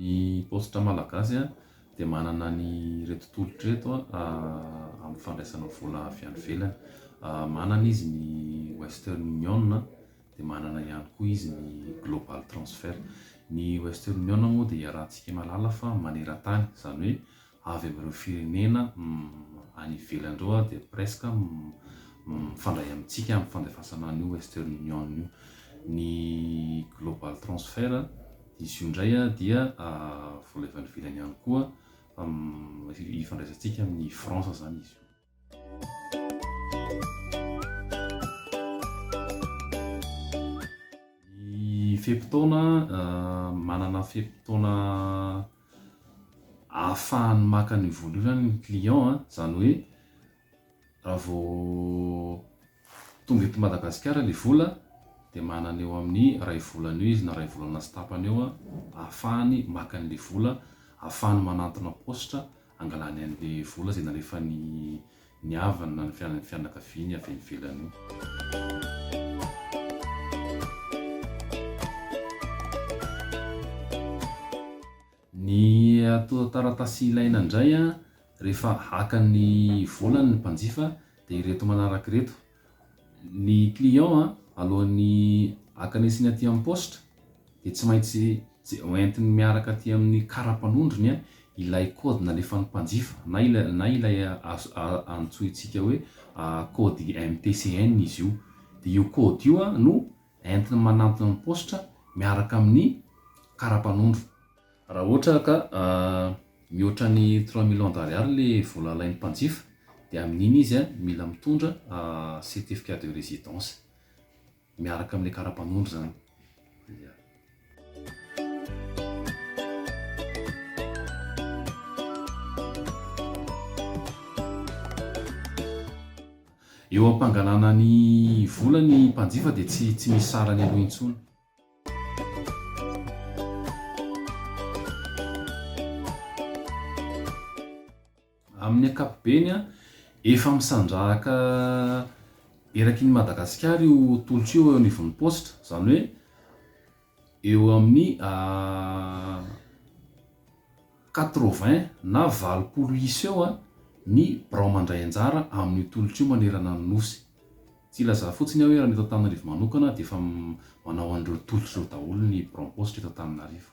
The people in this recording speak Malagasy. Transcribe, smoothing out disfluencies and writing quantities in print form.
Ny postre malagasy dia manana ny reto tolotra reto amin'ny fandraisana vola avy any ivelany. Manana izy ny Western Union, dia manana ihany koa izy ny Global Transfer. Ny Western Union moa dia iarahantsika mahalala fa maneran-tany, izany hoe avy amin'ireo firenena any ivelany ireo dia presque mifandray amintsika amin'ny fandefasana an'io Western Union io. Ny Global Transfer izy io indray dia vola avy any ivelany ihany koa, ifandraisantsika amin'ny France zany izy io. Ny feim-potoana, manana feim-potoana ahafahany maka ny vola io zany ny client, izany hoe raha vao tonga eto Madagasikara ilay vola dia manana eo amin'ny iray volana eo izy na iray volana sy tapany eo ahafahany maka an'ilay vola, ahafahany manantona postra angalany an'ilay vola izay nalefa ny havany na ny fianakaviany avy ivelany io. Ny taratasy ilaina indray rehefa hakan'ny vola ny mpanjifa dia ireto manaraka ireto. Ny client alohan'ny hakanesiny aty amin'ny postra dia tsy maintsy hoentiny miaraka aty amin'ny kara-panondrony ilay kôdy nalefan'ny mpanjifa na ilay antsointsika hoe kôdy MTCN izy io. Dia io kôdy io no entiny manantona ny postra miaraka amin'ny kara-panondro. Raha ohatra ka mihoatra ny 3 millions d'ariary ilay vola alain'ny mpanjifa dia amin'iny izy mila mitondra certificat de résidence miaraka amin'ilay kara-panondro zany. Eo am-pangalana ny vola ny mpanjifa dia tsy misy sarany aloha intsony. Amin'ny ankapobeny efa misandrahaka eraky ny Madagasikara io tolotra io eo anivon'ny postra, izany hoe eo amin'ny 80 na 80 isa eo ny birao mandray anjara amin'ny tolotra io manerana ny nosy. Tsy ilaza fotsiny hoe raha ny eto Antananarivo manokana dia efa manao an'ireo tolotra ireo daholo ny birao postra eto Antananarivo.